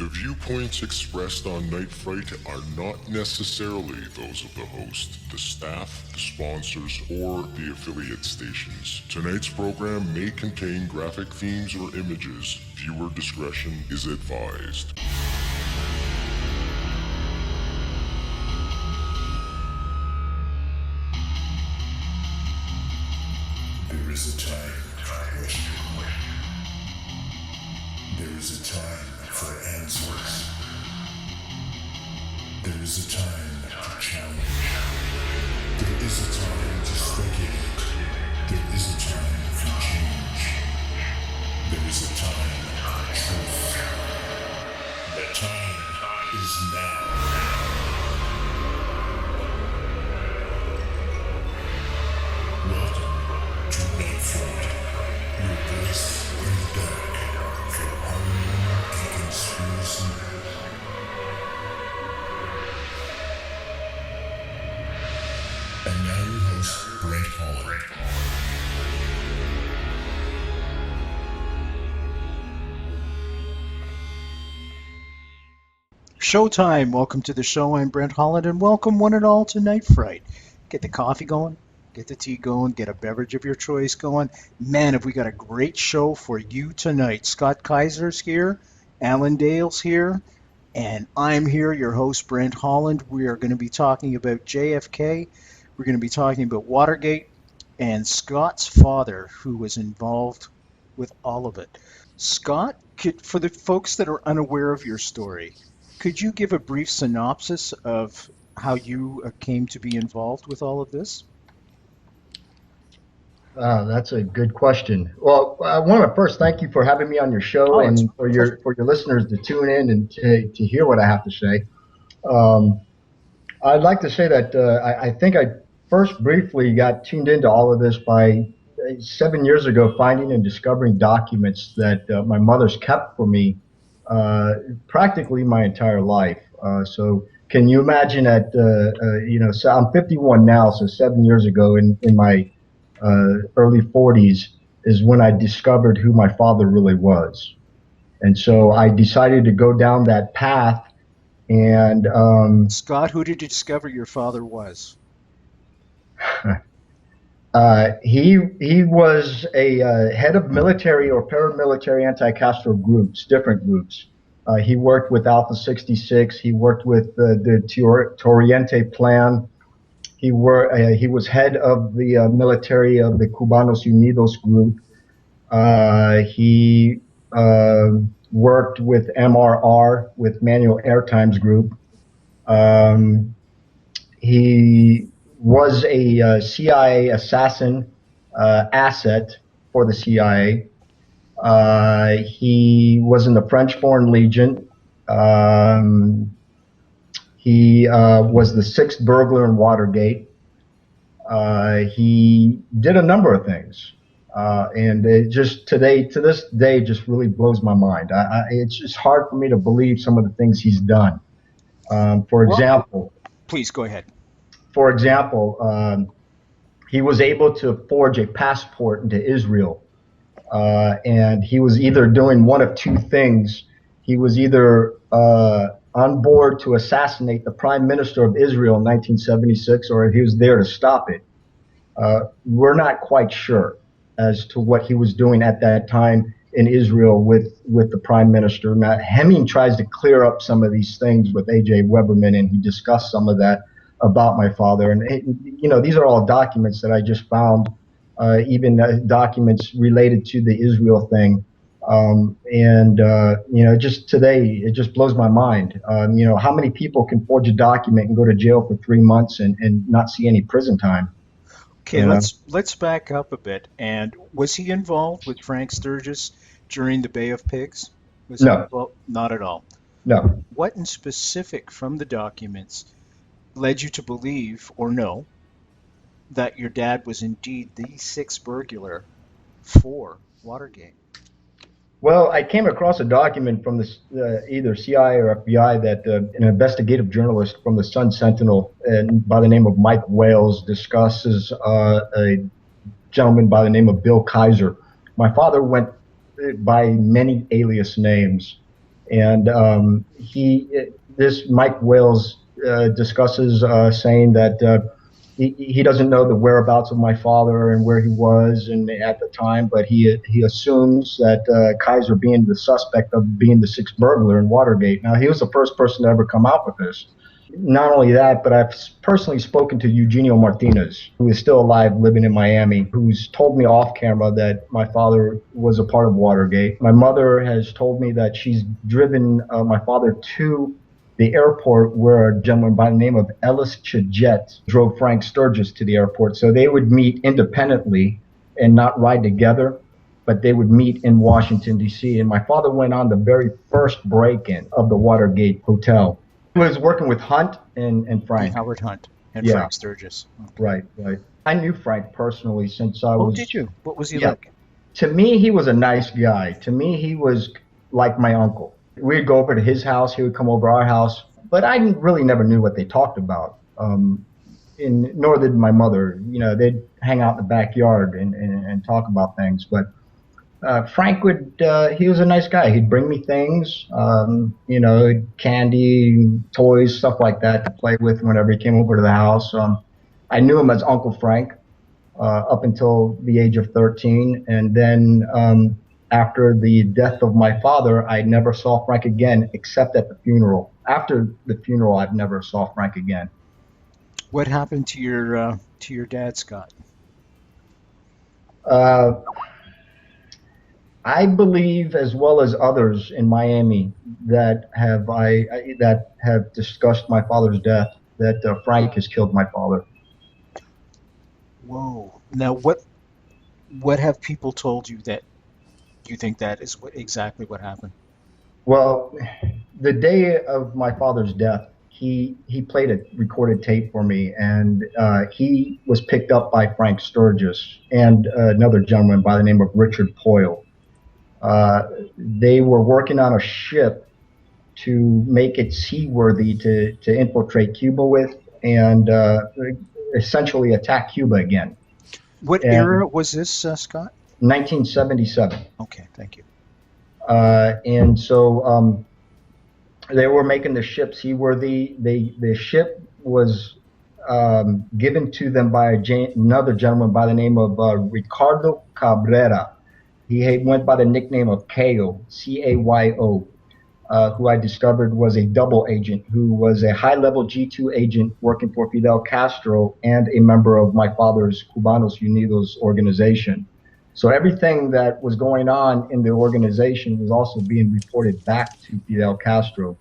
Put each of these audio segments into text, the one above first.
The viewpoints expressed on Night Fright are not necessarily those of the host, the staff, the sponsors, or the affiliate stations. Tonight's program may contain graphic themes or images. Viewer discretion is advised. There is a time for question. There is a time for answers. There is a time to challenge. There is a time to speculate. There is a time for change. There is a time for truth. The time is now. Welcome to Night Fright, your voice in the dark for horror and conspiracy. And now your host, Brent Holland. Showtime. Welcome to the show. I'm Brent Holland, and welcome one and all to Night Fright. Get the coffee going, get the tea going, get a beverage of your choice going. Man, have we got a great show for you tonight. Scott Kaiser's here, Alan Dale's here, and I'm here, your host, Brent Holland. We are going to be talking about JFK. We're going to be talking about Watergate and Scott's father, who was involved with all of it. Scott, for the folks that are unaware of your story, could you give a brief synopsis of how you came to be involved with all of this? That's a good question. Well, I want to first thank you for having me on your show and for your listeners to tune in and to hear what I have to say. I'd like to say that I think I first briefly got tuned into all of this by 7 years ago, finding and discovering documents that my mother's kept for me practically my entire life. So can you imagine that, so I'm 51 now, so 7 years ago in my early 40s is when I discovered who my father really was. And so I decided to go down that path. And Scott, who did you discover your father was? He was a head of military or paramilitary anti-Castro groups, different groups. He worked with Alpha 66. He worked with the Toriente plan. He was head of the military of the Cubanos Unidos group. He worked with MRR, with Manual Airtime's group. He was a CIA assassin asset for the CIA. He was in the French Foreign Legion. He was the sixth burglar in Watergate. He did a number of things. And it just to this day, just really blows my mind. It's just hard for me to believe some of the things he's done. For example, please go ahead. For example, he was able to forge a passport into Israel. And he was either doing one of two things. He was either on board to assassinate the Prime Minister of Israel in 1976, or he was there to stop it. We're not quite sure as to what he was doing at that time in Israel with the Prime Minister. Now, Hemming tries to clear up some of these things with A.J. Weberman, and he discussed some of that about my father. And, these are all documents that I just found, even documents related to the Israel thing. Just today, it just blows my mind. How many people can forge a document and go to jail for 3 months and not see any prison time? Okay, let's back up a bit. And was he involved with Frank Sturgis during the Bay of Pigs? No. Not at all. No. What in specific from the documents led you to believe or know that your dad was indeed the sixth burglar for Watergate? Well, I came across a document from this either CIA or FBI that an investigative journalist from the Sun Sentinel by the name of Mike Wales discusses a gentleman by the name of Bill Kaiser. My father went by many alias names, And this Mike Wales discusses saying that he doesn't know the whereabouts of my father and where he was and at the time, but he assumes that Kaiser being the suspect of being the sixth burglar in Watergate. Now, he was the first person to ever come out with this. Not only that, but I've personally spoken to Eugenio Martinez, who is still alive, living in Miami, who's told me off camera that my father was a part of Watergate. My mother has told me that she's driven my father to the airport where a gentleman by the name of Ellis Chajet drove Frank Sturgis to the airport. So they would meet independently and not ride together, but they would meet in Washington, D.C. And my father went on the very first break-in of the Watergate Hotel. He was working with Hunt and Frank. Howard Hunt and Yeah. Frank Sturgis. Okay. Right. I knew Frank personally since I was... Oh, did you? What was he Yeah. like? To me, he was a nice guy. To me, he was like my uncle. We'd go over to his house. He would come over our house. But I really never knew what they talked about. Nor did my mother. You know, they'd hang out in the backyard and talk about things. But Frank he was a nice guy. He'd bring me things, candy, toys, stuff like that to play with whenever he came over to the house. I knew him as Uncle Frank up until the age of 13. And then after the death of my father, I never saw Frank again except at the funeral. After the funeral, I've never saw Frank again. What happened to your dad, Scott? I believe, as well as others in Miami that have discussed my father's death, that Frank has killed my father. Whoa! Now, what have people told you that you think that is exactly what happened? Well, the day of my father's death, he played a recorded tape for me, and he was picked up by Frank Sturgis and another gentleman by the name of Richard Poyle. They were working on a ship to make it seaworthy to infiltrate Cuba with and essentially attack Cuba again. What era was this, Scott? 1977. Okay, thank you. And so they were making the ship seaworthy. The ship was given to them by another gentleman by the name of Ricardo Cabrera. He went by the nickname of Cayo, C-A-Y-O, who I discovered was a double agent, who was a high-level G2 agent working for Fidel Castro and a member of my father's Cubanos Unidos organization. So everything that was going on in the organization was also being reported back to Fidel Castro.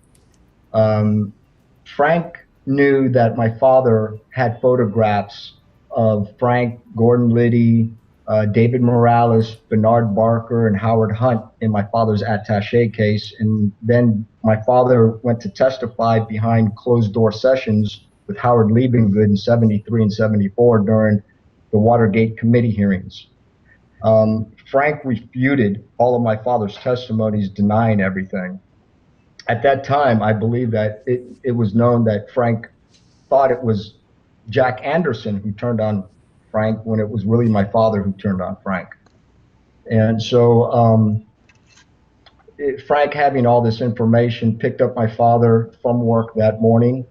Frank knew that my father had photographs of Frank, Gordon Liddy, David Morales, Bernard Barker, and Howard Hunt in my father's attaché case. And then my father went to testify behind closed-door sessions with Howard Liebengood in 73 and 74 during the Watergate committee hearings. Frank refuted all of my father's testimonies, denying everything. At that time, I believe that it was known that Frank thought it was Jack Anderson who turned on Frank when it was really my father who turned on Frank. And so Frank, having all this information, picked up my father from work that morning.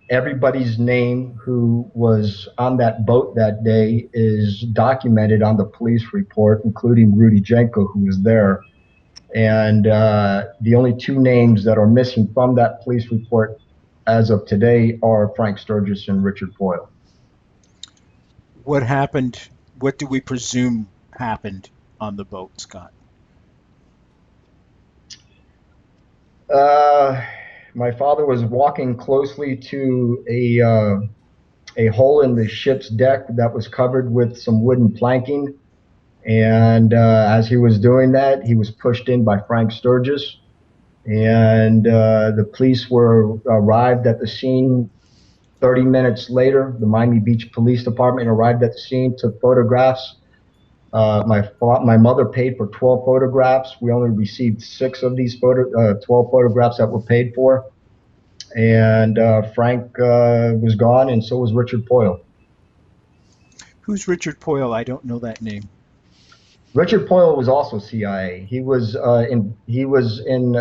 Everybody's name who was on that boat that day is documented on the police report, including Rudy Jenko, who was there. And the only two names that are missing from that police report as of today are Frank Sturgis and Richard Poyle. What happened? What do we presume happened on the boat, Scott? My father was walking closely to a hole in the ship's deck that was covered with some wooden planking. And as he was doing that, he was pushed in by Frank Sturgis. And the police arrived at the scene 30 minutes later. The Miami Beach Police Department arrived at the scene, took photographs. My mother paid for 12 photographs. We only received 6 of these 12 photographs that were paid for. And Frank was gone, and so was Richard Poyle. Who's Richard Poyle? I don't know that name. Richard Poyle was also CIA. He was in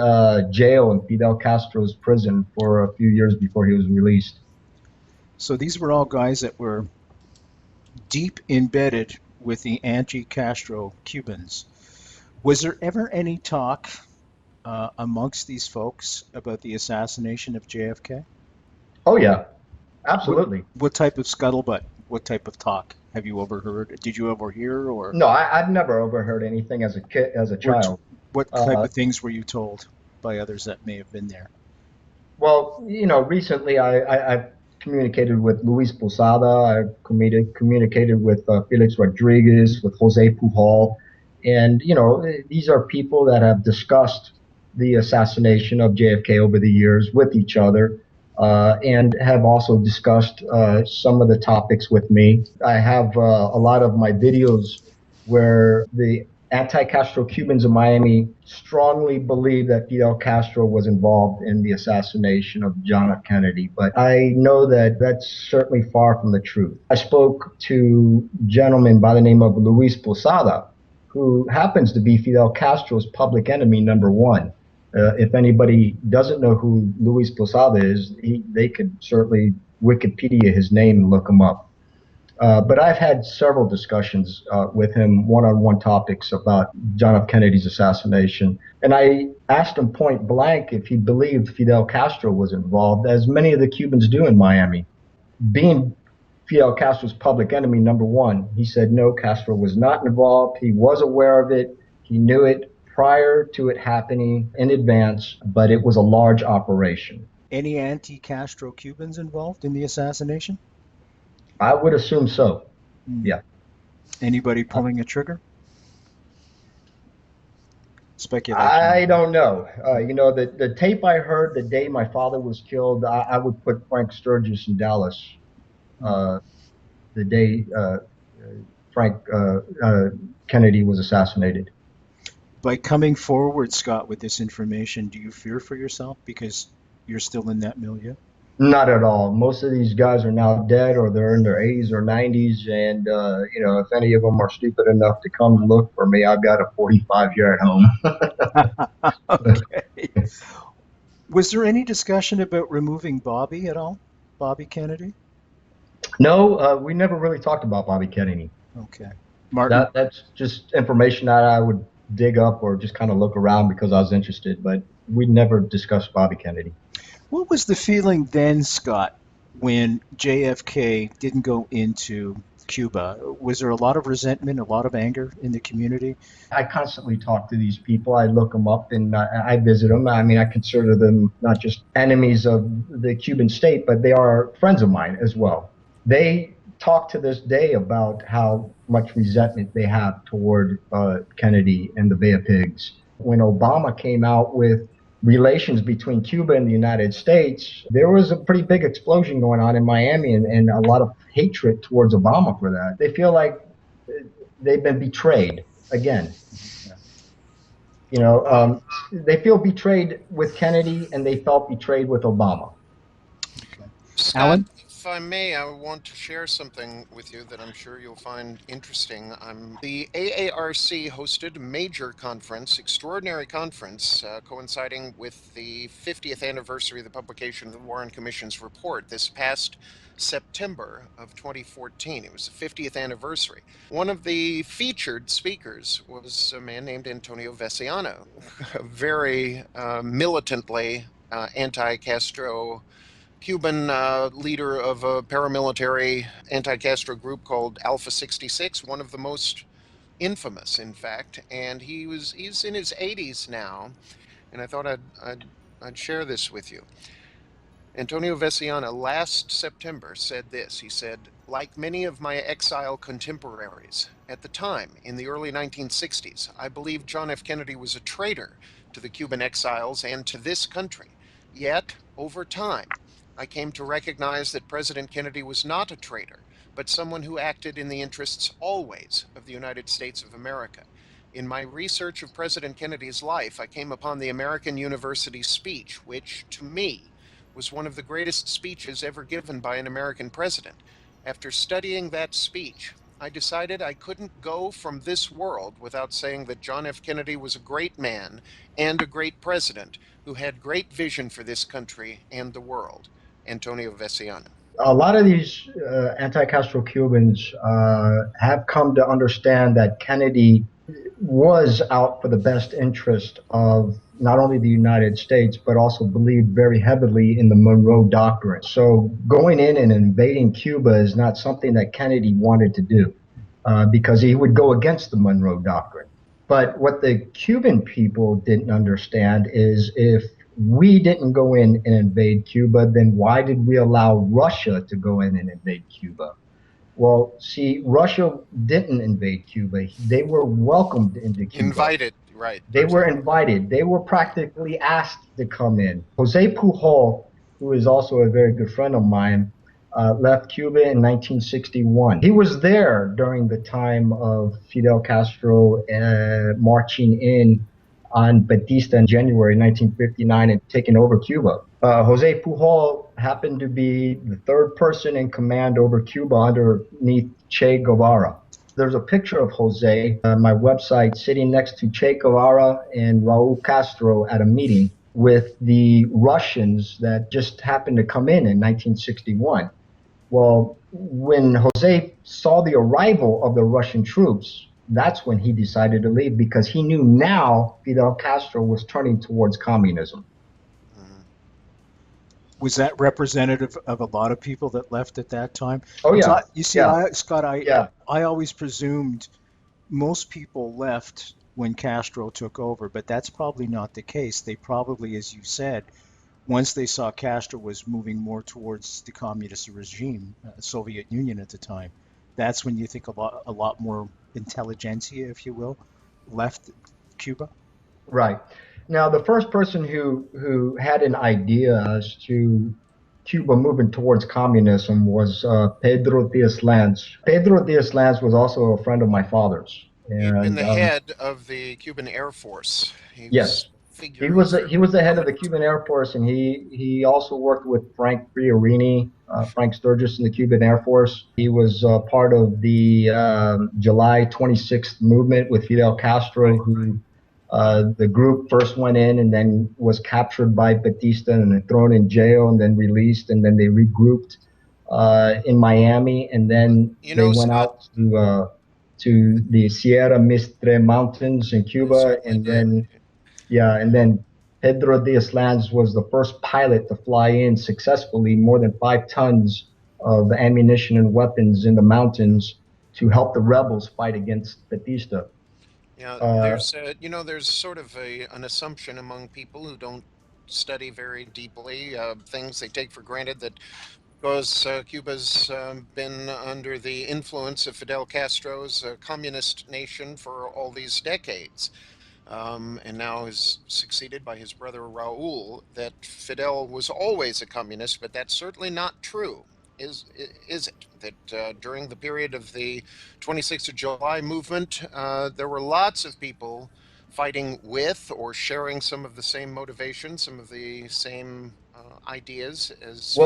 jail in Fidel Castro's prison for a few years before he was released. So these were all guys that were deep embedded with the anti-Castro Cubans. Was there ever any talk amongst these folks about the assassination of JFK? Oh yeah, absolutely. What type of scuttlebutt? What type of talk have you overheard? Did you overhear, or No, I've never overheard anything as a kid, as a child. what type of things were you told by others that may have been there? Well, recently I've communicated with Luis Posada. I've communicated with Felix Rodriguez, with Jose Pujol. And, these are people that have discussed the assassination of JFK over the years with each other, and have also discussed some of the topics with me. I have a lot of my videos where the anti-Castro Cubans in Miami strongly believe that Fidel Castro was involved in the assassination of John F. Kennedy, but I know that that's certainly far from the truth. I spoke to a gentleman by the name of Luis Posada, who happens to be Fidel Castro's public enemy number one. If anybody doesn't know who Luis Posada is, they could certainly Wikipedia his name and look him up. But I've had several discussions with him, one-on-one topics about John F. Kennedy's assassination. And I asked him point blank if he believed Fidel Castro was involved, as many of the Cubans do in Miami. Being Fidel Castro's public enemy number one, he said no, Castro was not involved. He was aware of it. He knew it prior to it happening in advance, but it was a large operation. Any anti-Castro Cubans involved in the assassination? I would assume so. Yeah. Anybody pulling a trigger? Speculation. I don't know. The tape I heard the day my father was killed, I would put Frank Sturgis in Dallas. The day Frank Kennedy was assassinated. By coming forward, Scott, with this information, do you fear for yourself because you're still in that milieu? Not at all. Most of these guys are now dead, or they're in their 80s or 90s. And, if any of them are stupid enough to come and look for me, I've got a 45 here at home. Okay. Was there any discussion about removing Bobby at all? Bobby Kennedy? No, we never really talked about Bobby Kennedy. Okay. Martin? That's just information that I would dig up or just kind of look around because I was interested. But we never discussed Bobby Kennedy. What was the feeling then, Scott, when JFK didn't go into Cuba? Was there a lot of resentment, a lot of anger in the community? I constantly talk to these people. I look them up and I visit them. I mean, I consider them not just enemies of the Cuban state, but they are friends of mine as well. They talk to this day about how much resentment they have toward Kennedy and the Bay of Pigs. When Obama came out with relations between Cuba and the United States, there was a pretty big explosion going on in Miami and a lot of hatred towards Obama for that. They feel like they've been betrayed again. They feel betrayed with Kennedy and they felt betrayed with Obama. Okay. Scott, Alan? if I may, I want to share something with you that I'm sure you'll find interesting. The AARC hosted a major conference, extraordinary conference, coinciding with the 50th anniversary of the publication of the Warren Commission's report this past September of 2014. It was the 50th anniversary. One of the featured speakers was a man named Antonio Veciano, a very militantly anti-Castro Cuban leader of a paramilitary anti-Castro group called Alpha 66, one of the most infamous, in fact. And he's in his 80s now, and I thought I'd share this with you. Antonio Veciana last September said this. He said, "Like many of my exile contemporaries, at the time, in the early 1960s, I believed John F. Kennedy was a traitor to the Cuban exiles and to this country. Yet, over time, I came to recognize that President Kennedy was not a traitor, but someone who acted in the interests always of the United States of America. In my research of President Kennedy's life, I came upon the American University speech, which, to me, was one of the greatest speeches ever given by an American president. After studying that speech, I decided I couldn't go from this world without saying that John F. Kennedy was a great man and a great president who had great vision for this country and the world. Antonio Veciano. A lot of these anti-Castro Cubans have come to understand that Kennedy was out for the best interest of not only the United States, but also believed very heavily in the Monroe Doctrine. So going in and invading Cuba is not something that Kennedy wanted to do because he would go against the Monroe Doctrine. But what the Cuban people didn't understand is if we didn't go in and invade Cuba, then why did we allow Russia to go in and invade Cuba? Well, see, Russia didn't invade Cuba. They were welcomed into Cuba. Invited, right. They were invited. They were practically asked to come in. Jose Pujol, who is also a very good friend of mine, left Cuba in 1961. He was there during the time of Fidel Castro marching in on Batista in January 1959 and taking over Cuba. Jose Pujol happened to be the third person in command over Cuba underneath Che Guevara. There's a picture of Jose on my website sitting next to Che Guevara and Raul Castro at a meeting with the Russians that just happened to come in 1961. Well, when Jose saw the arrival of the Russian troops, that's when he decided to leave because he knew now Fidel Castro was turning towards communism. Was that representative of a lot of people that left at that time? Oh, yeah. You see, yeah. Scott, yeah. I always presumed most people left when Castro took over, but that's probably not the case. They probably, as you said, once they saw Castro was moving more towards the communist regime, Soviet Union at the time, that's when you think a lot more intelligentsia, if you will, left Cuba? Right. Now, the first person who had an idea as to Cuba moving towards communism was Pedro Diaz-Lanz. Pedro Diaz-Lanz was also a friend of my father's. He'd been the head of the Cuban Air Force. Yes. He was the head of the Cuban Air Force, and he also worked with Frank Priorini, Frank Sturgis in the Cuban Air Force. He was part of the July 26th movement with Fidel Castro, who the group first went in and then was captured by Batista and then thrown in jail and then released, and then they regrouped in Miami, and then they went out to the Sierra Mistre Mountains in Cuba, and then. Yeah, and then Pedro Diaz-Lanz was the first pilot to fly in successfully more than 5 tons of ammunition and weapons in the mountains to help the rebels fight against Batista. Yeah, there's sort of an assumption among people who don't study very deeply things they take for granted that because Cuba's been under the influence of Fidel Castro's communist nation for all these decades. And now is succeeded by his brother Raul, that Fidel was always a communist, but that's certainly not true. Is it? That during the period of the 26th of July movement, there were lots of people fighting with or sharing some of the same motivations, some of the same ideas as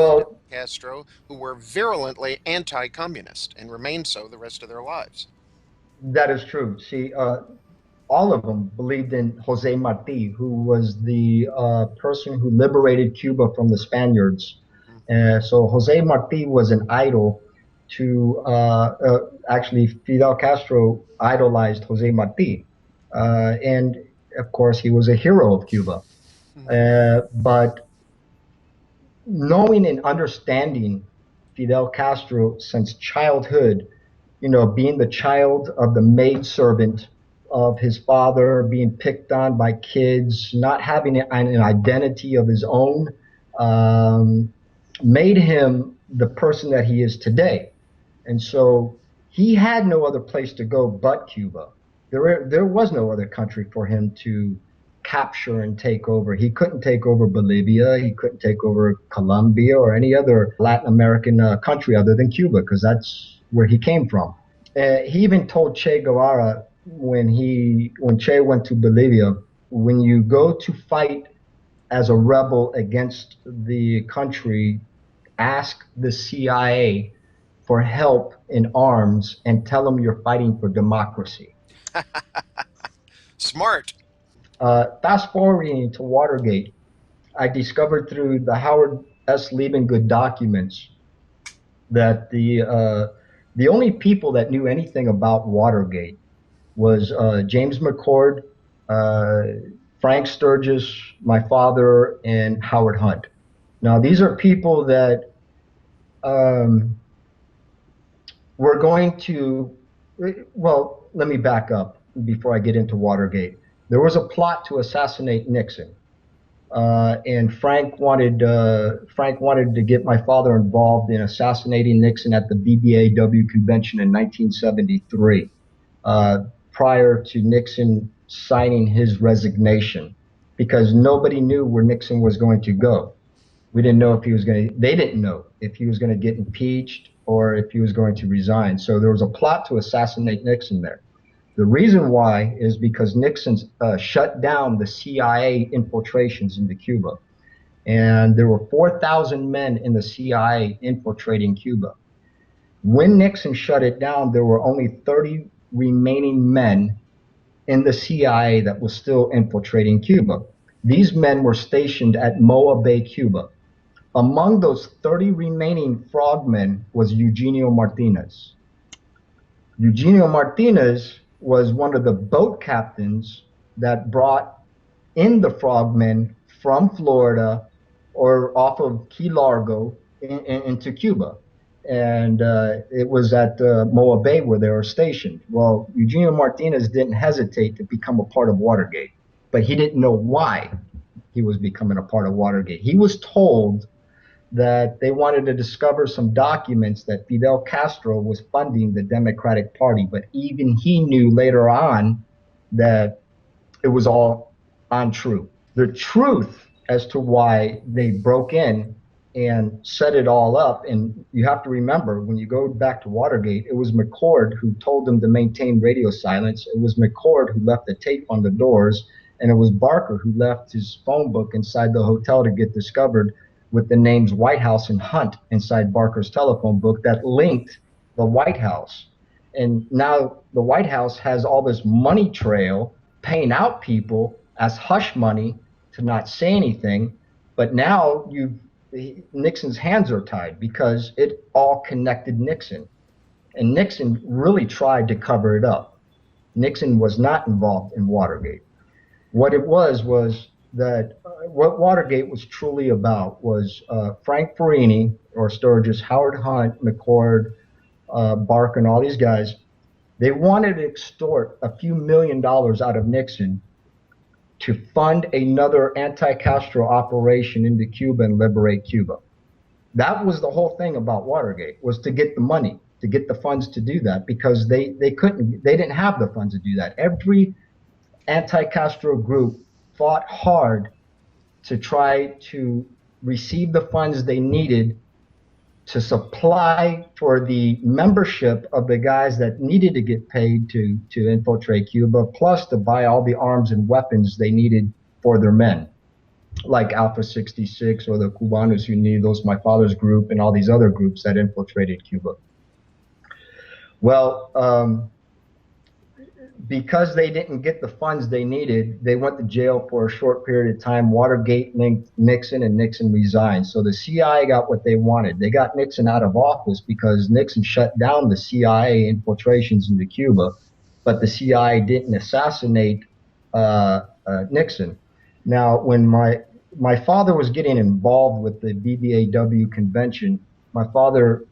Castro, who were virulently anti-communist and remained so the rest of their lives. That is true. See, all of them believed in Jose Marti, who was the person who liberated Cuba from the Spaniards. So Jose Marti was an idol to, actually Fidel Castro idolized Jose Marti. And of course he was a hero of Cuba. But knowing and understanding Fidel Castro since childhood, being the child of the maidservant of his father, being picked on by kids, not having an identity of his own, made him the person that he is today. And so he had no other place to go but Cuba. There was no other country for him to capture and take over. He couldn't take over Bolivia. He couldn't take over Colombia or any other Latin American country other than Cuba, because that's where he came from. He even told Che Guevara, when Che went to Bolivia, when you go to fight as a rebel against the country, ask the CIA for help in arms and tell them you're fighting for democracy. Smart. Fast forwarding to Watergate, I discovered through the Howard S. Liebengood documents that the only people that knew anything about Watergate was James McCord, Frank Sturgis, my father, and Howard Hunt. Now, these are people that were going to, well, let me back up before I get into Watergate. There was a plot to assassinate Nixon. And Frank wanted to get my father involved in assassinating Nixon at the BBAW convention in 1973, prior to Nixon signing his resignation, because nobody knew where Nixon was going to go. We didn't know if he was going to, they didn't know if he was going to get impeached or if he was going to resign. So there was a plot to assassinate Nixon there. The reason why is because Nixon shut down the CIA infiltrations into Cuba. And there were 4,000 men in the CIA infiltrating Cuba. When Nixon shut it down, there were only 30 remaining men in the CIA that was still infiltrating Cuba. These men were stationed at Moa Bay, Cuba. Among those 30 remaining frogmen was Eugenio Martinez. Eugenio Martinez was one of the boat captains that brought in the frogmen from Florida or off of Key Largo into Cuba. And it was at Moa Bay where they were stationed. Well, Eugenio Martinez didn't hesitate to become a part of Watergate, but he didn't know why he was becoming a part of Watergate. He was told that they wanted to discover some documents that Fidel Castro was funding the Democratic Party, but even he knew later on that it was all untrue. The truth as to why they broke in and set it all up, and you have to remember, when you go back to Watergate, it was McCord who told them to maintain radio silence. It was McCord who left the tape on the doors, and it was Barker who left his phone book inside the hotel to get discovered with the names White House and Hunt inside Barker's telephone book that linked the White House. And now the White House has all this money trail paying out people as hush money to not say anything. But now Nixon's hands are tied because it all connected Nixon. And Nixon really tried to cover it up. Nixon was not involved in Watergate. What it was that what Watergate was truly about was Frank Perini or Sturgis, Howard Hunt, McCord, Barker, and all these guys. They wanted to extort a few $1 million out of Nixon to fund another anti-Castro operation into Cuba and liberate Cuba. That was the whole thing about Watergate, was to get the money, to get the funds to do that, because they didn't have the funds to do that. Every anti-Castro group fought hard to try to receive the funds they needed to supply for the membership of the guys that needed to get paid to infiltrate Cuba, plus to buy all the arms and weapons they needed for their men, like Alpha 66 or the Cubanos Unidos, my father's group, and all these other groups that infiltrated Cuba. Well, because they didn't get the funds they needed, they went to jail for a short period of time. Watergate linked Nixon, and Nixon resigned. So the CIA got what they wanted. They got Nixon out of office because Nixon shut down the CIA infiltrations into Cuba, but the CIA didn't assassinate Nixon. Now, when my father was getting involved with the BBAW convention, my father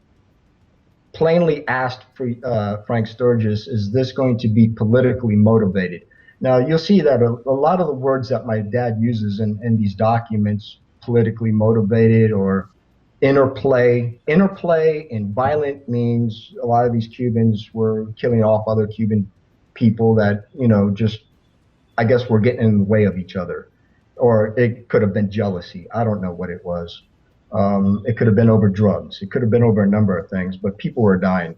plainly asked Frank Sturgis, is this going to be politically motivated? Now, you'll see that a lot of the words that my dad uses in these documents, politically motivated or interplay and violent, means a lot of these Cubans were killing off other Cuban people that, just, I guess, were getting in the way of each other. Or it could have been jealousy. I don't know what it was. It could have been over drugs. It could have been over a number of things, but people were dying.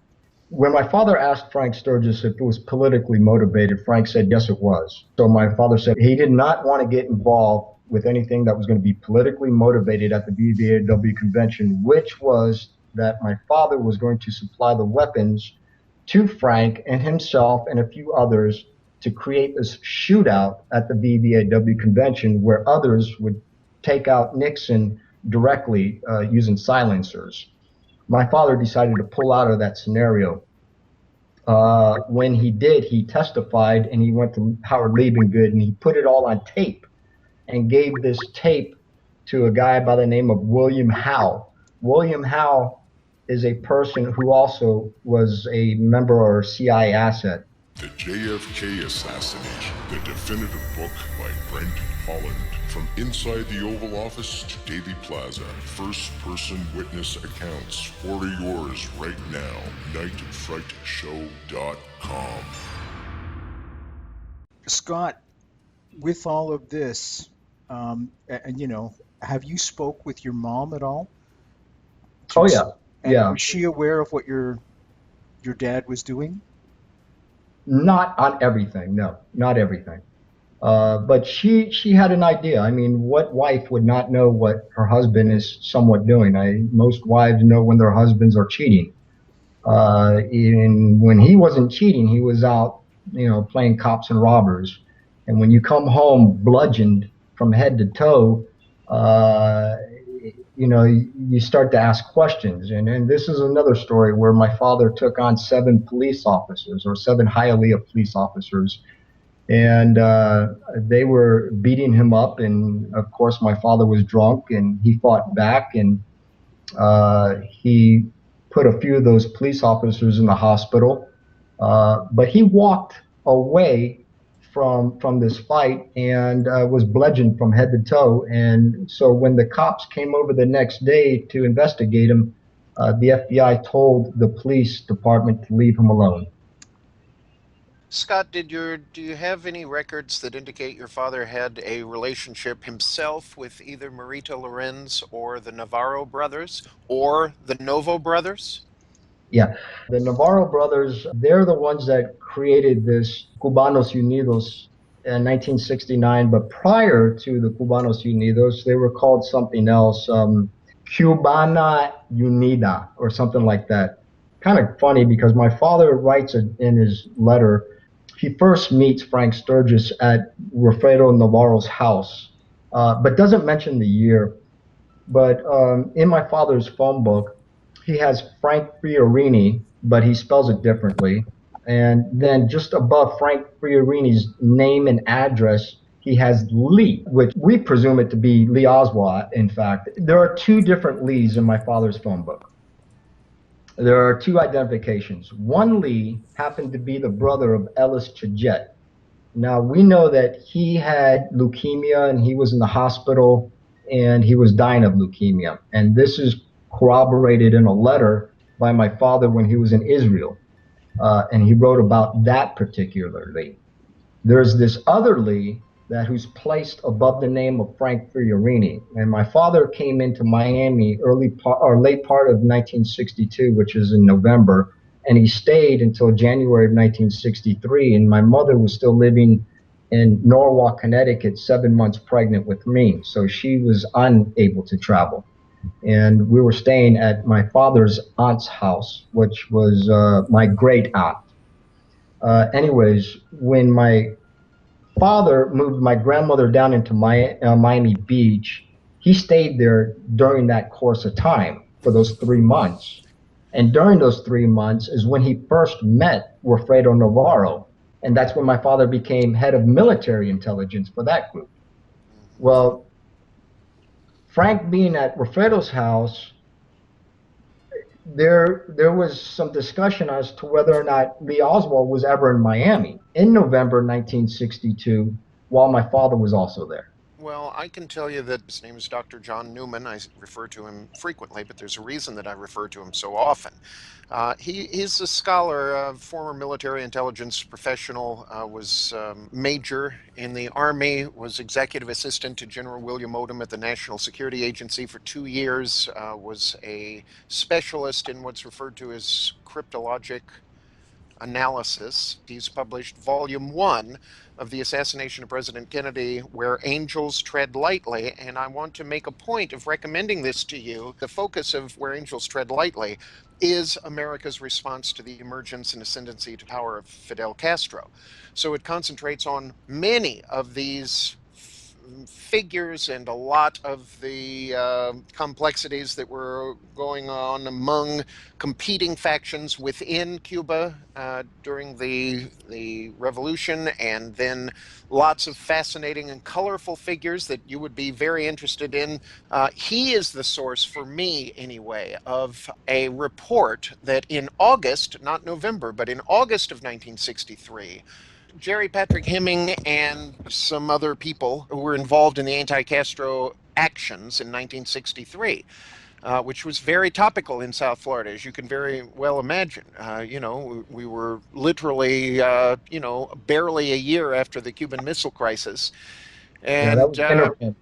When my father asked Frank Sturgis if it was politically motivated, Frank said, yes, it was. So my father said he did not want to get involved with anything that was going to be politically motivated at the BBAW convention, which was that my father was going to supply the weapons to Frank and himself and a few others to create this shootout at the VVAW convention where others would take out Nixon directly using silencers. My father decided to pull out of that scenario. When he did, he testified and he went to Howard Liebengood and he put it all on tape and gave this tape to a guy by the name of William Howe. William Howe is a person who also was a member or CIA asset. The JFK Assassination, the definitive book by Brent Holland. From inside the Oval Office to Dealey Plaza, first-person witness accounts. Order yours right now. nightfrightshow.com. Scott, with all of this, and have you spoke with your mom at all? Oh yeah, and yeah. Was she aware of what your dad was doing? Not on everything, no, not everything. But she had an idea. I mean, what wife would not know what her husband is somewhat doing? Most wives know when their husbands are cheating. And when he wasn't cheating, he was out, playing cops and robbers. And when you come home bludgeoned from head to toe, you start to ask questions. And this is another story where my father took on 7 police officers or 7 Hialeah police officers. And they were beating him up. And of course, my father was drunk and he fought back. And he put a few of those police officers in the hospital. But he walked away from this fight and was bludgeoned from head to toe. And so when the cops came over the next day to investigate him, the FBI told the police department to leave him alone. Scott, do you have any records that indicate your father had a relationship himself with either Marita Lorenz or the Navarro brothers or the Novo brothers? Yeah, the Navarro brothers, they're the ones that created this Cubanos Unidos in 1969. But prior to the Cubanos Unidos, they were called something else, Cubana Unida or something like that. Kind of funny because my father writes in his letter, he first meets Frank Sturgis at Wilfredo Navarro's house, but doesn't mention the year. But in my father's phone book, he has Frank Fiorini, but he spells it differently. And then just above Frank Fiorini's name and address, he has Lee, which we presume it to be Lee Oswald, in fact. There are 2 different Lees in my father's phone book. There are 2 identifications. One Lee happened to be the brother of Ellis Chajet. Now, we know that he had leukemia and he was in the hospital and he was dying of leukemia. And this is corroborated in a letter by my father when he was in Israel. And he wrote about that particular Lee. There's this other Lee who's placed above the name of Frank Fiorini. And my father came into Miami late part of 1962, which is in November, and he stayed until January of 1963. And my mother was still living in Norwalk, Connecticut, 7 months pregnant with me. So she was unable to travel. And we were staying at my father's aunt's house, which was my great aunt. Anyways, when my father moved my grandmother down into Miami Beach, he stayed there during that course of time for those 3 months. And during those 3 months is when he first met Wilfredo Navarro. And that's when my father became head of military intelligence for that group. Well, Frank being at Wilfredo's house, there was some discussion as to whether or not Lee Oswald was ever in Miami in November 1962 while my father was also there. Well, I can tell you that his name is Dr. John Newman. I refer to him frequently, but there's a reason that I refer to him so often. He's a scholar, former military intelligence professional, was major in the Army, was executive assistant to General William Odom at the National Security Agency for 2 years, was a specialist in what's referred to as cryptologic analysis. He's published Volume 1 of The Assassination of President Kennedy, Where Angels Tread Lightly, and I want to make a point of recommending this to you. The focus of Where Angels Tread Lightly is America's response to the emergence and ascendancy to power of Fidel Castro. So it concentrates on many of these figures and a lot of the complexities that were going on among competing factions within Cuba during the revolution, and then lots of fascinating and colorful figures that you would be very interested in. He is the source, for me anyway, of a report that in August, not November, but in August of 1963, Jerry Patrick Hemming and some other people who were involved in the anti-Castro actions in 1963, which was very topical in South Florida, as you can very well imagine. We were literally, barely a year after the Cuban Missile Crisis. And that was Interpin.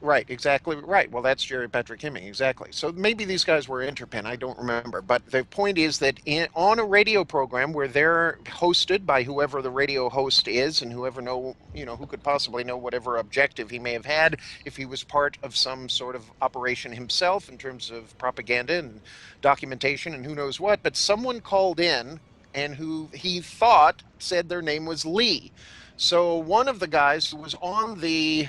right, exactly right. Well, that's Jerry Patrick Hemming, exactly. So maybe these guys were Interpin, I don't remember. But the point is that on a radio program where they're hosted by whoever the radio host is, and whoever who could possibly know whatever objective he may have had if he was part of some sort of operation himself in terms of propaganda and documentation and who knows what. But someone called in and who he thought said their name was Lee. So one of the guys who was on the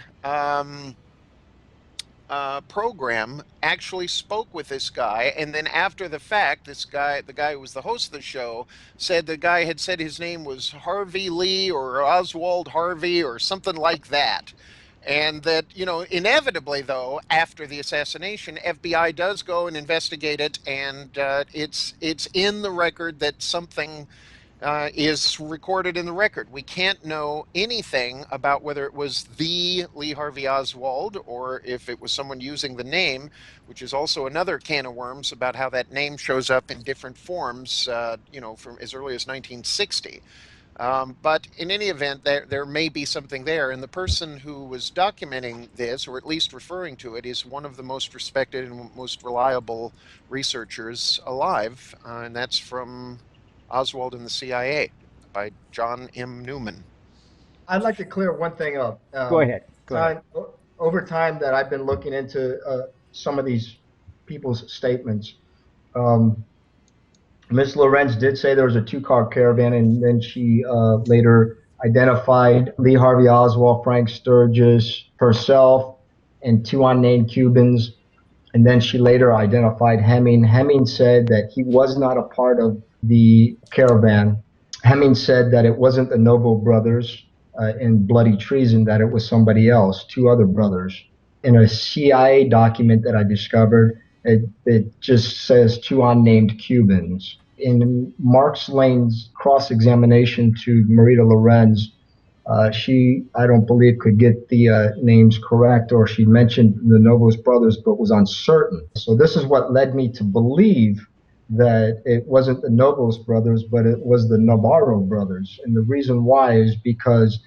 program actually spoke with this guy, and then after the fact, the guy who was the host of the show, said the guy had said his name was Harvey Lee or Oswald Harvey or something like that. And that, inevitably, though, after the assassination, FBI does go and investigate it, and it's in the record that something is recorded in the record. We can't know anything about whether it was the Lee Harvey Oswald or if it was someone using the name, which is also another can of worms about how that name shows up in different forms, from as early as 1960. But in any event, there may be something there. And the person who was documenting this, or at least referring to it, is one of the most respected and most reliable researchers alive. And that's from Oswald and the CIA by John M. Newman. I'd like to clear one thing up. Go ahead. Over time that I've been looking into some of these people's statements, Ms. Lorenz did say there was a two-car caravan, and then she later identified Lee Harvey Oswald, Frank Sturgis, herself, and two unnamed Cubans. And then she later identified Hemming. Hemming said that he was not a part of the caravan. Hemming said that it wasn't the Noble brothers in bloody treason, that it was somebody else, two other brothers. In a CIA document that I discovered, it just says two unnamed Cubans. In Mark Slane's cross-examination to Marita Lorenz, she, I don't believe, could get the names correct, or she mentioned the Nobles brothers but was uncertain. So this is what led me to believe that it wasn't the Nobles brothers, but it was the Navarro brothers. And the reason why is because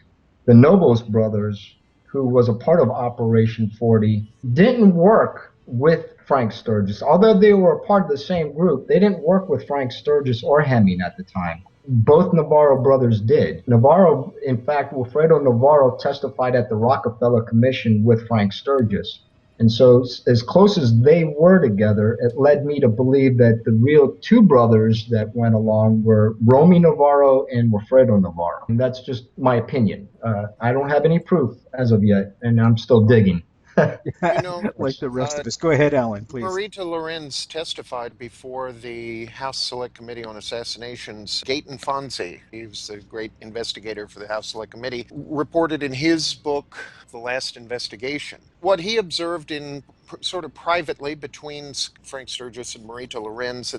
the Nobles brothers, who was a part of Operation 40, didn't work with Frank Sturgis. Although they were a part of the same group, they didn't work with Frank Sturgis or Hemming at the time. Both Navarro brothers did. Navarro, in fact, Wilfredo Navarro testified at the Rockefeller Commission with Frank Sturgis. And so as close as they were together, it led me to believe that the real two brothers that went along were Romy Navarro and Wilfredo Navarro. And that's just my opinion. I don't have any proof as of yet, and I'm still digging. Like the rest of us. Go ahead, Alan, please. Marita Lorenz testified before the House Select Committee on Assassinations. Gaten Fonse, he was the great investigator for the House Select Committee, reported in his book, The Last Investigation, what he observed in sort of privately between Frank Sturgis and Marita Lorenz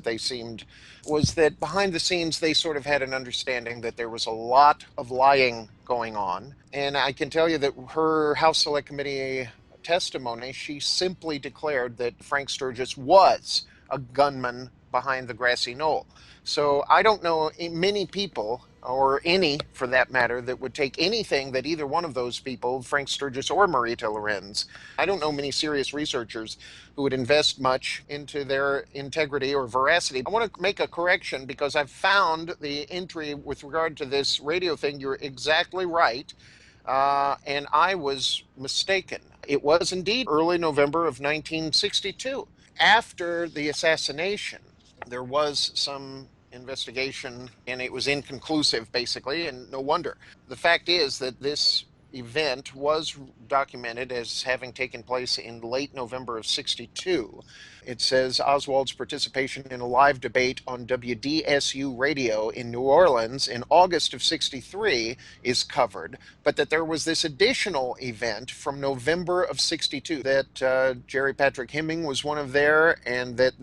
was that behind the scenes they sort of had an understanding that there was a lot of lying going on. And I can tell you that her House Select Committee testimony, she simply declared that Frank Sturgis was a gunman behind the Grassy Knoll. So I don't know many people or any, for that matter, that would take anything that either one of those people, Frank Sturgis or Marita Lorenz. I don't know many serious researchers who would invest much into their integrity or veracity. I want to make a correction because I've found the entry with regard to this radio thing. You're exactly right. And I was mistaken. It was indeed early November of 1962. After the assassination, there was some investigation and it was inconclusive, basically, and no wonder. The fact is that this event was documented as having taken place in late November of 62. It says Oswald's participation in a live debate on WDSU radio in New Orleans in August of 63 is covered, but that there was this additional event from November of 62 that Jerry Patrick Hemming was one of there, and that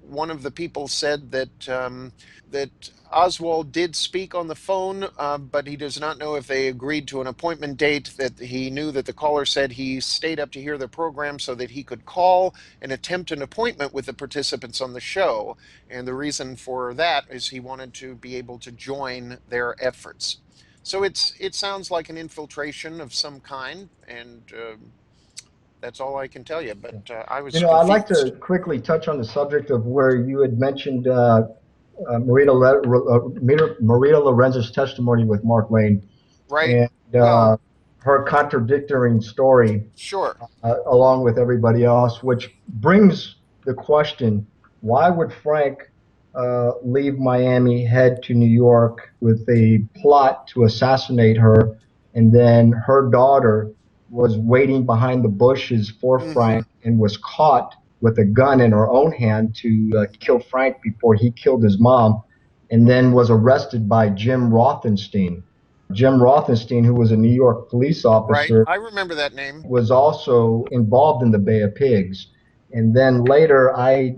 one of the people said that Oswald did speak on the phone, but he does not know if they agreed to an appointment date, that he knew that the caller said he stayed up to hear the program so that he could call and attempt an appointment with the participants on the show. And the reason for that is he wanted to be able to join their efforts. So it sounds like an infiltration of some kind, and that's all I can tell you. But I was confused. I'd like to quickly touch on the subject of where you had mentioned Marita Lorenz's testimony with Mark Lane, right? And her contradictory story, sure, along with everybody else, which brings the question: why would Frank leave Miami, head to New York with a plot to assassinate her, and then her daughter was waiting behind the bushes for Frank and was caught with a gun in her own hand to kill Frank before he killed his mom, and then was arrested by Jim Rothenstein. Jim Rothenstein, who was a New York police officer, right, I remember that name, was also involved in the Bay of Pigs. And then later I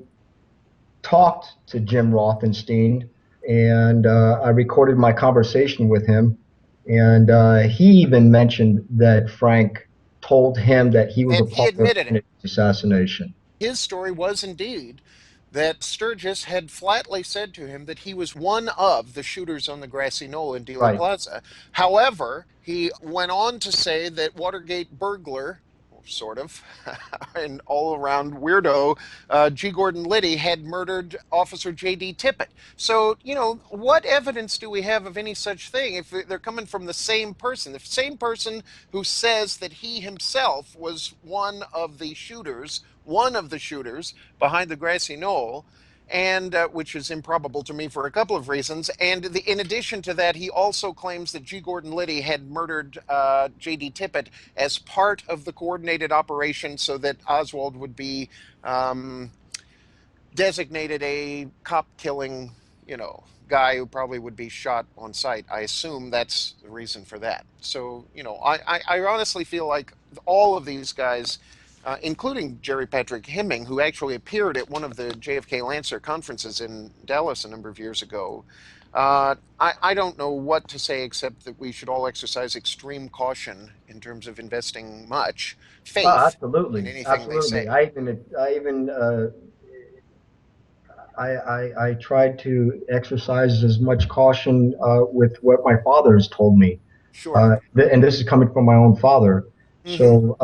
talked to Jim Rothenstein, and I recorded my conversation with him, and he even mentioned that Frank told him that he was a part of the assassination. His story was indeed that Sturgis had flatly said to him that he was one of the shooters on the Grassy Knoll in Dealey Plaza. However, he went on to say that Watergate burglar, sort of, and all-around weirdo, G. Gordon Liddy had murdered Officer J.D. Tippit. So, what evidence do we have of any such thing if they're coming from the same person who says that he himself was one of the shooters behind the Grassy Knoll, and which is improbable to me for a couple of reasons. And in addition to that, he also claims that G. Gordon Liddy had murdered J.D. Tippit as part of the coordinated operation so that Oswald would be designated a cop-killing, guy who probably would be shot on sight. I assume that's the reason for that. So, I honestly feel like all of these guys, including Jerry Patrick Hemming, who actually appeared at one of the JFK Lancer conferences in Dallas a number of years ago. I don't know what to say except that we should all exercise extreme caution in terms of investing much faith in anything they say. I tried to exercise as much caution with what my father has told me. Sure. And this is coming from my own father. So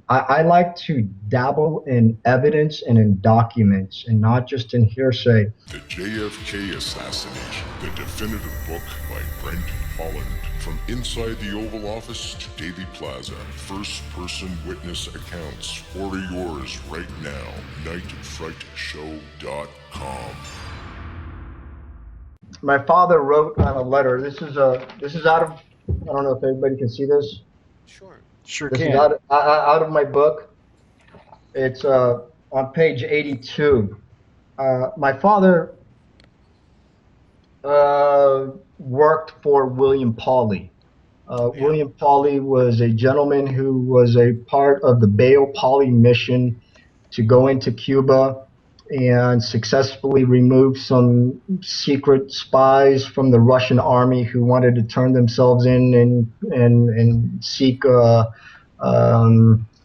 I like to dabble in evidence and in documents and not just in hearsay. The JFK Assassination, the definitive book by Brent Holland. From inside the Oval Office to Dealey Plaza, first-person witness accounts. Order yours right now. nightfrightshow.com. My father wrote on a letter. This is out of. I don't know if everybody can see this. Sure this can. Is out of my book. It's on page 82. My father worked for William Paulie. William Paulie was a gentleman who was a part of the Bail Paulie mission to go into Cuba and successfully remove some secret spies from the Russian army who wanted to turn themselves in and seek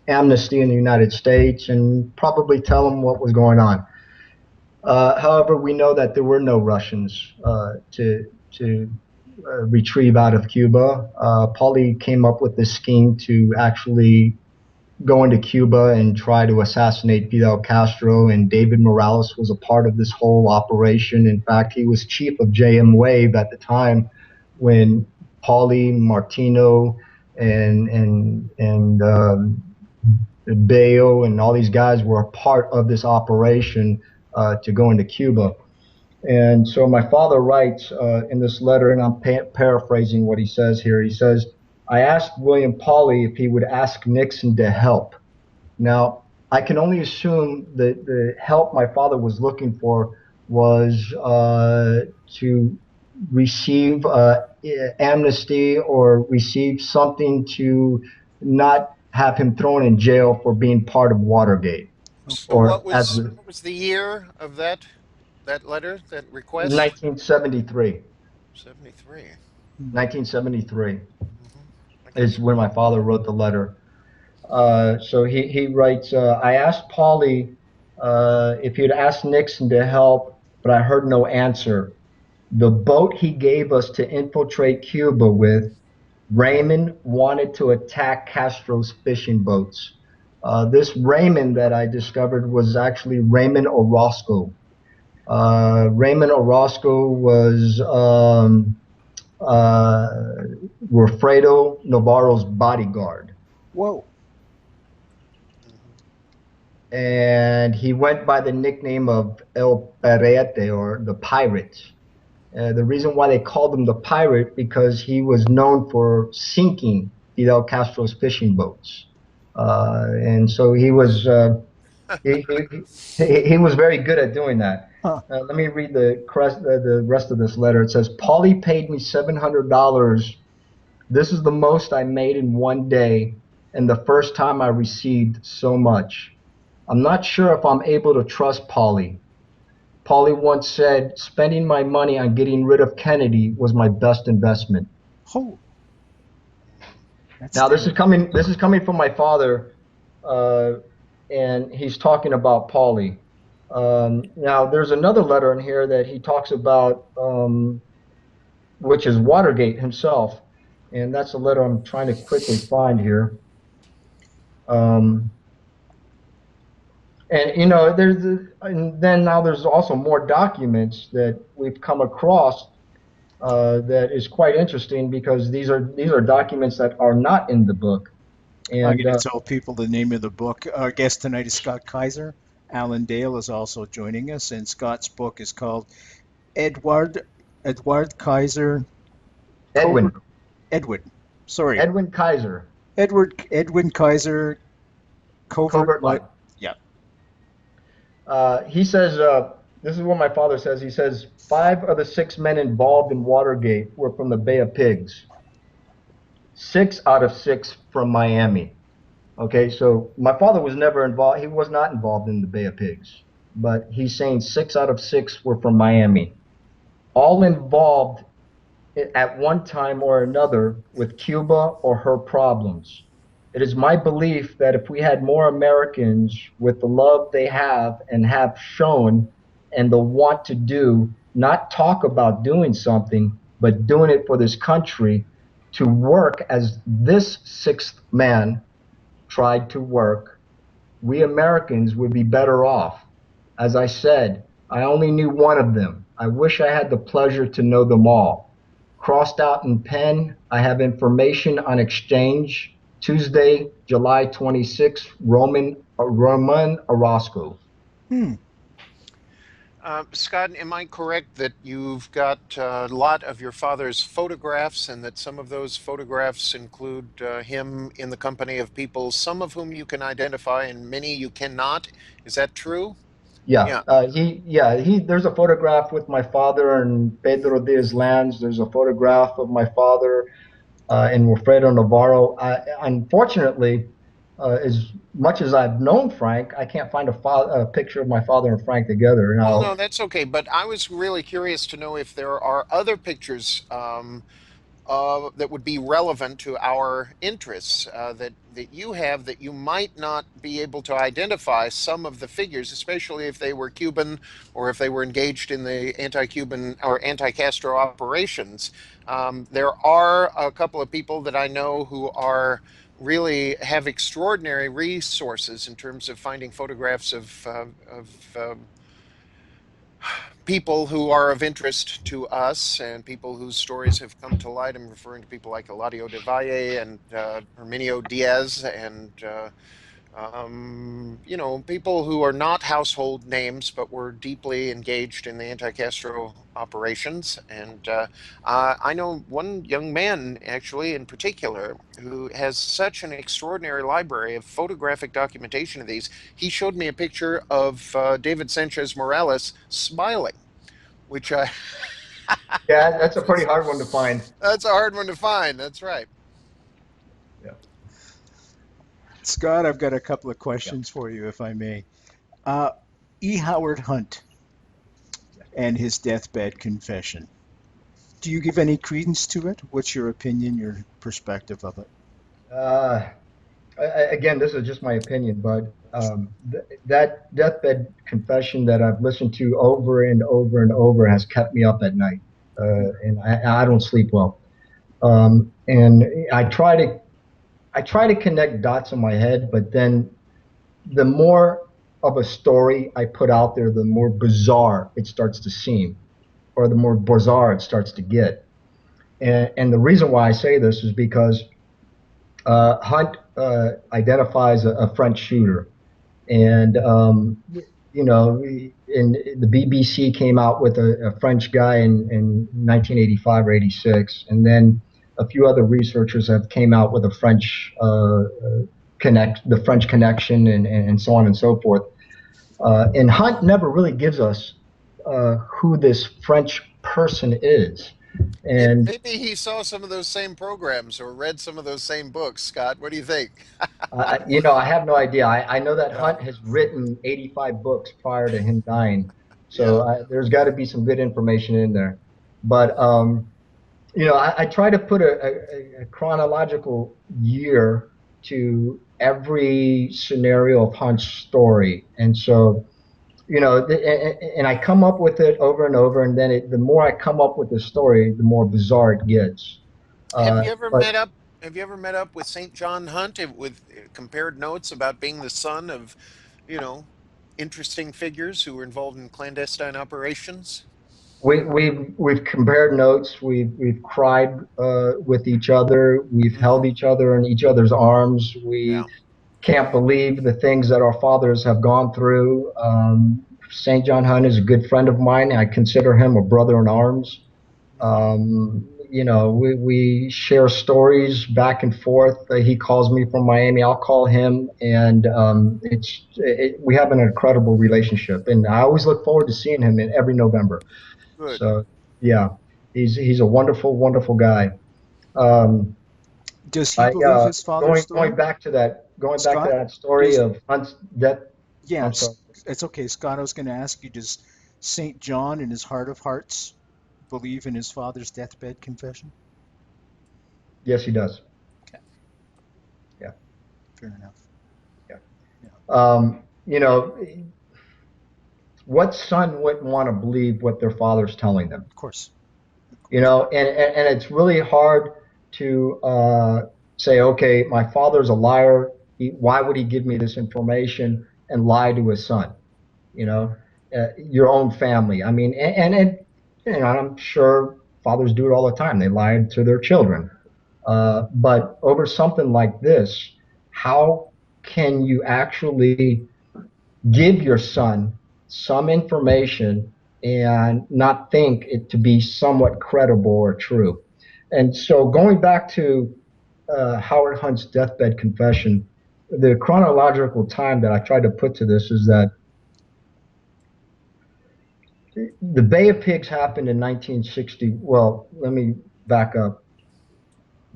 amnesty in the United States and probably tell them what was going on. However, we know that there were no Russians to retrieve out of Cuba. Paulie came up with this scheme to actually go into Cuba and try to assassinate Fidel Castro, and David Morales was a part of this whole operation. In fact, he was chief of JM Wave at the time when Paulie, Martino, and Bayo and all these guys were a part of this operation to go into Cuba. And so my father writes in this letter, and I'm paraphrasing what he says here. He says, I asked William Paulie if he would ask Nixon to help. Now, I can only assume that the help my father was looking for was to receive amnesty or receive something to not have him thrown in jail for being part of Watergate. So Or what was the year of that letter, that request? 1973. 73. 1973 is when my father wrote the letter. So he writes, I asked Paulie if he'd asked Nixon to help, but I heard no answer. The boat he gave us to infiltrate Cuba with, Raymond wanted to attack Castro's fishing boats. This Raymond that I discovered was actually Raymond Orozco. Raymond Orozco was Wilfredo Navarro's bodyguard. Whoa. And he went by the nickname of El Pirate, or the Pirate. The reason why they called him the Pirate, because he was known for sinking Fidel Castro's fishing boats. And so he was he was very good at doing that. Huh. Let me read the rest of this letter. It says, Paulie paid me $700. This is the most I made in one day, and the first time I received so much. I'm not sure if I'm able to trust Paulie. Paulie once said, spending my money on getting rid of Kennedy was my best investment. Oh. Now this is coming from my father, and he's talking about Paulie. Now there's another letter in here that he talks about, which is Watergate himself, and that's a letter I'm trying to quickly find here. And you know, and then now there's also more documents that we've come across that is quite interesting, because these are documents that are not in the book. And I'm going to tell people the name of the book. Our guest tonight is Scott Kaiser. Alan Dale is also joining us, and Scott's book is called Edward Kaiser. Edwin Kaiser. Edwin Kaiser. Covert Life. Yeah. He says, this is what my father says. He says, 5 of the 6 men involved in Watergate were from the Bay of Pigs. 6 out of 6 from Miami. Okay, so my father was never involved. He was not involved in the Bay of Pigs, but he's saying 6 out of 6 were from Miami. All involved at one time or another with Cuba or her problems. It is my belief that if we had more Americans with the love they have and have shown, and the want to do, not talk about doing something, but doing it for this country, to work as this 6th man tried to work, we Americans would be better off. As I said, I only knew one of them. I wish I had the pleasure to know them all. Crossed out in pen, I have information on exchange. Tuesday, July 26th, Roman Orozco. Scott, am I correct that you've got a lot of your father's photographs, and that some of those photographs include him in the company of people, some of whom you can identify and many you cannot? Is that true? Yeah. There's a photograph with my father and Pedro Diaz Lanz. There's a photograph of my father and Wilfredo Navarro. Unfortunately, as much as I've known Frank, I can't find a picture of my father and Frank together. Now, well, no, that's okay. But I was really curious to know if there are other pictures that would be relevant to our interests, that you have, that you might not be able to identify some of the figures, especially if they were Cuban or if they were engaged in the anti-Cuban or anti-Castro operations. There are a couple of people that I know who are really have extraordinary resources in terms of finding photographs of people who are of interest to us and people whose stories have come to light. I'm referring to people like Eladio de Valle and Herminio Diaz and people who are not household names but were deeply engaged in the anti-Castro operations. And I know one young man, actually, in particular, who has such an extraordinary library of photographic documentation of these. He showed me a picture of David Sanchez Morales smiling, which I... Yeah, that's a pretty hard one to find. That's a hard one to find. That's right. Yeah. Scott, I've got a couple of questions for you, if I may. E. Howard Hunt and his deathbed confession. Do you give any credence to it? What's your opinion, your perspective of it? Again, this is just my opinion, but that deathbed confession that I've listened to over and over and over has kept me up at night, and I don't sleep well. And I try to connect dots in my head, but then the more of a story I put out there, the more bizarre it starts to seem, or the more bizarre it starts to get. And the reason why I say this is because Hunt identifies a French shooter, and and the BBC came out with a French guy in 1985 or 86, and then a few other researchers have came out with a French the French connection, and so on and so forth. And Hunt never really gives us who this French person is. And maybe he saw some of those same programs or read some of those same books. Scott, what do you think? I have no idea. I know that Hunt has written 85 books prior to him dying, so there's got to be some good information in there. But I try to put a chronological year to every scenario of Hunt's story, and so and I come up with it over and over, and then the more I come up with the story, the more bizarre it gets. Have you ever met up? Have you ever met up with St. John Hunt with compared notes about being the son of, interesting figures who were involved in clandestine operations? We've compared notes. We've cried with each other. We've held each other in each other's arms. We can't believe the things that our fathers have gone through. St. John Hunt is a good friend of mine. I consider him a brother in arms. We share stories back and forth. He calls me from Miami. I'll call him, and we have an incredible relationship. And I always look forward to seeing him every November. Good. So, yeah, he's a wonderful, wonderful guy. Does he believe his father's story? Going back to that story of Hunt's death. Yeah, it's okay, Scott. I was going to ask you: does St. John, in his heart of hearts, believe in his father's deathbed confession? Yes, he does. Okay. Yeah. Fair enough. Yeah. What son wouldn't want to believe what their father's telling them? Of course. And it's really hard to say, okay, my father's a liar. Why would he give me this information and lie to his son? Your own family. I mean, and I'm sure fathers do it all the time. They lie to their children. But over something like this, how can you actually give your son some information and not think it to be somewhat credible or true? And so going back to Howard Hunt's deathbed confession, the chronological time that I tried to put to this is that the Bay of Pigs happened in 1960. Well, let me back up.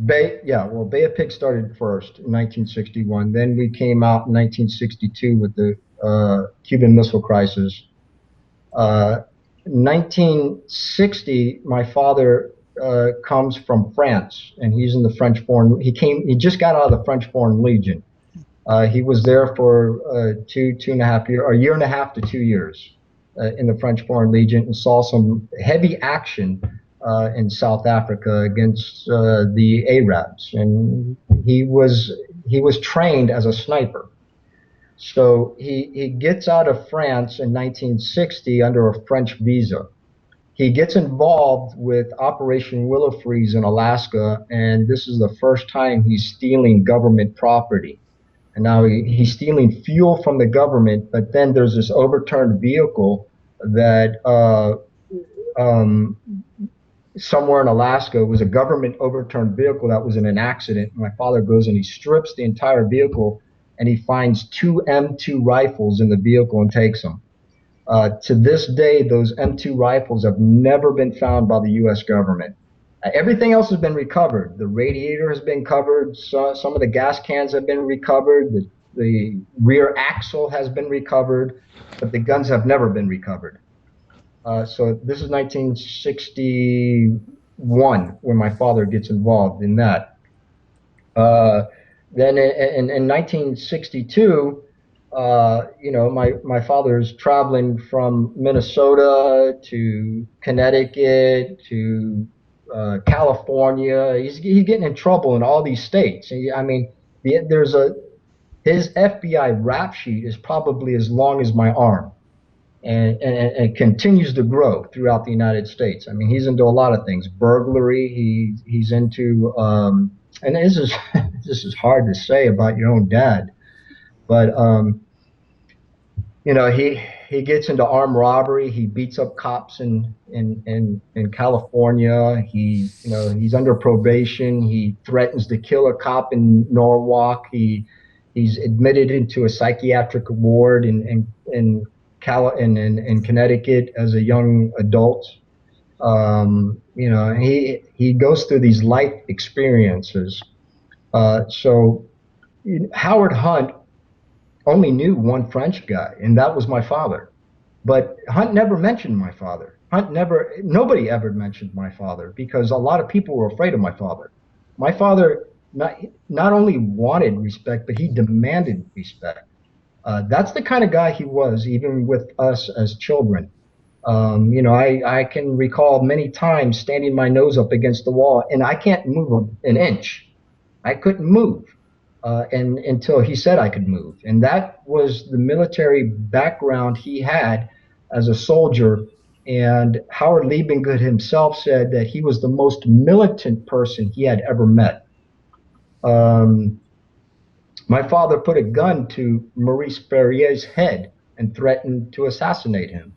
Bay of Pigs started first in 1961. Then we came out in 1962 with the Cuban Missile Crisis. 1960, my father comes from France, and he's in the French Foreign. He just got out of the French Foreign Legion. He was there for 2.5 years, or a year and a half to 2 years in the French Foreign Legion, and saw some heavy action in South Africa against the Arabs, and he was trained as a sniper. So he gets out of France in 1960 under a French visa. He gets involved with Operation Willow Freeze in Alaska, and this is the first time he's stealing government property. And now he's stealing fuel from the government, but then there's this overturned vehicle that somewhere in Alaska was a government overturned vehicle that was in an accident. My father goes and he strips the entire vehicle, and he finds 2 M2 rifles in the vehicle and takes them. To this day, those M2 rifles have never been found by the U.S. government. Everything else has been recovered. The radiator has been covered. Some of the gas cans have been recovered. The rear axle has been recovered, but the guns have never been recovered. So this is 1961 when my father gets involved in that. Then in 1962, my father's traveling from Minnesota to Connecticut to California. He's getting in trouble in all these states. I mean, his FBI rap sheet is probably as long as my arm, and continues to grow throughout the United States. I mean, he's into a lot of things. Burglary. He's into and this is hard to say about your own dad, but he gets into armed robbery. He beats up cops in California. He's under probation. He threatens to kill a cop in Norwalk. He's admitted into a psychiatric ward in Connecticut as a young adult. He goes through these life experiences. So Howard Hunt only knew one French guy, and that was my father. But Hunt never mentioned my father. Nobody ever mentioned my father, because a lot of people were afraid of my father. My father not only wanted respect, but he demanded respect. That's the kind of guy he was, even with us as children. I can recall many times standing my nose up against the wall, and I can't move an inch. I couldn't move. And until he said I could move. And that was the military background he had as a soldier. And Howard Liebengood himself said that he was the most militant person he had ever met. My father put a gun to Maurice Ferrier's head and threatened to assassinate him.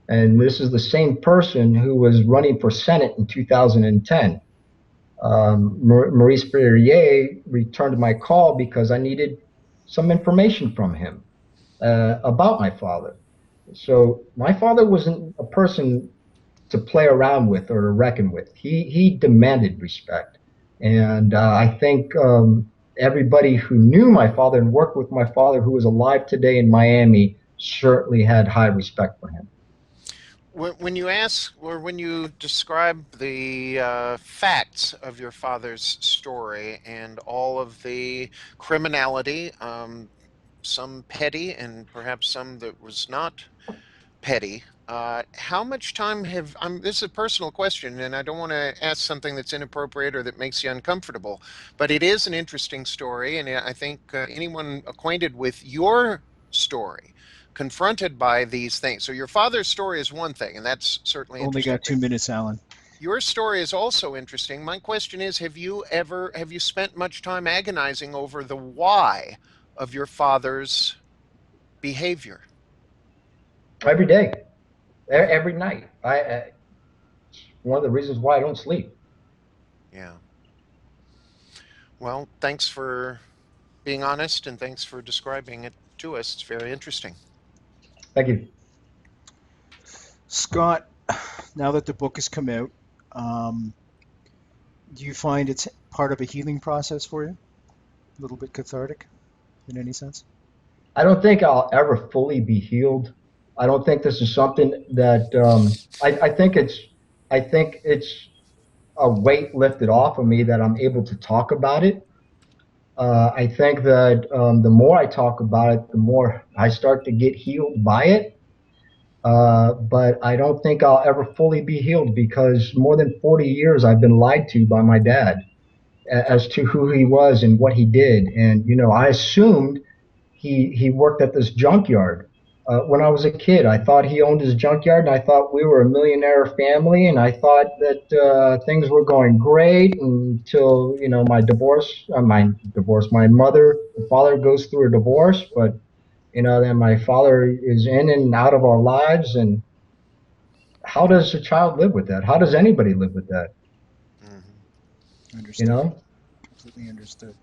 And this is the same person who was running for Senate in 2010. Maurice Ferrier returned my call because I needed some information from him about my father. So my father wasn't a person to play around with or to reckon with. He demanded respect. And I think everybody who knew my father and worked with my father, who is alive today in Miami, certainly had high respect for him. When you ask, or when you describe the facts of your father's story and all of the criminality, some petty and perhaps some that was not petty, how much time this is a personal question, and I don't want to ask something that's inappropriate or that makes you uncomfortable, but it is an interesting story, and I think anyone acquainted with your story, confronted by these things. So your father's story is one thing, and that's certainly Only interesting. got 2 minutes, Alan. Your story is also interesting. My question is, have you spent much time agonizing over the why of your father's behavior? Every day, every night. One of the reasons why I don't sleep. Yeah. Well, thanks for being honest, and thanks for describing it to us. It's very interesting. Thank you. Scott, now that the book has come out, do you find it's part of a healing process for you? A little bit cathartic in any sense? I don't think I'll ever fully be healed. I don't think this is something that I think it's a weight lifted off of me that I'm able to talk about it. I think that the more I talk about it, the more I start to get healed by it. But I don't think I'll ever fully be healed because more than 40 years I've been lied to by my dad as to who he was and what he did. And, you know, I assumed he worked at this junkyard. When I was a kid, I thought he owned his junkyard, and I thought we were a millionaire family, and I thought that things were going great until, you know, my father goes through a divorce, but, you know, then my father is in and out of our lives. And how does a child live with that? How does anybody live with that? Understood. You know? Completely understood.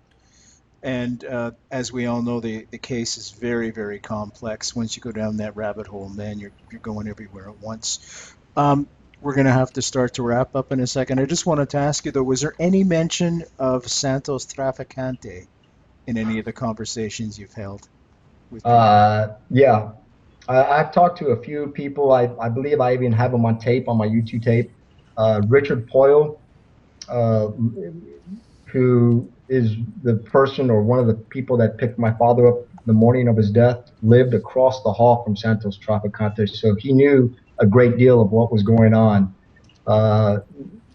And as we all know, the case is very, very complex. Once you go down that rabbit hole, man, you're going everywhere at once. We're going to have to start to wrap up in a second. I just wanted to ask you, though, was there any mention of Santos Traficante in any of the conversations you've held with people? Yeah. I've talked to a few people. I believe I even have them on tape, on my YouTube tape. Richard Poyle, uh, who is the person or one of the people that picked my father up the morning of his death, lived across the hall from Santos Traficante. So he knew a great deal of what was going on.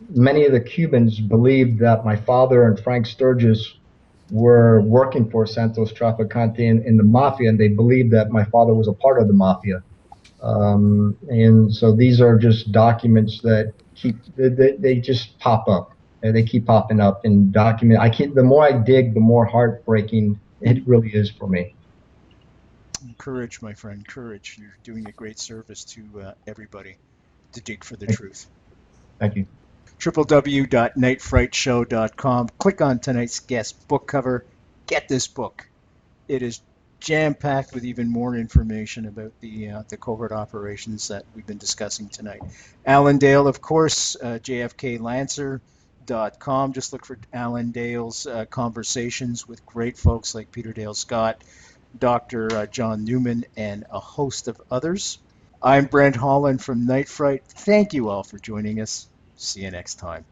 Many of the Cubans believed that my father and Frank Sturgis were working for Santos Traficante in the mafia, and they believed that my father was a part of the mafia. And so these are just documents that they just pop up. They keep popping up and document. The more I dig, the more heartbreaking it really is for me. Courage, my friend, courage. You're doing a great service to everybody to dig for the truth. Thank you. www.nightfrightshow.com. Click on tonight's guest book cover. Get this book. It is jam-packed with even more information about the covert operations that we've been discussing tonight. Alan Dale, of course, JFKLancer.com. Just look for Alan Dale's conversations with great folks like Peter Dale Scott, Dr. John Newman, and a host of others. I'm Brent Holland from Night Fright. Thank you all for joining us. See you next time.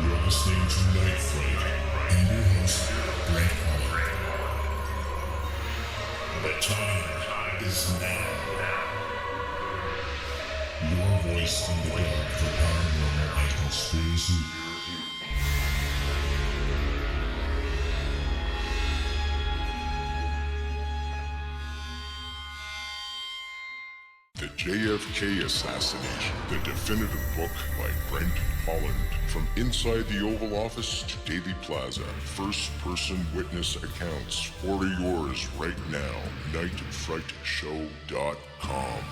You're listening to Night Fright and your host, Brent Holland. The time is now. Your voice in the dark for paranormal and conspiracy. The JFK Assassination, the definitive book by Brent Holland. From inside the Oval Office to Dealey Plaza, first-person witness accounts. Order yours right now, nightfrightshow.com.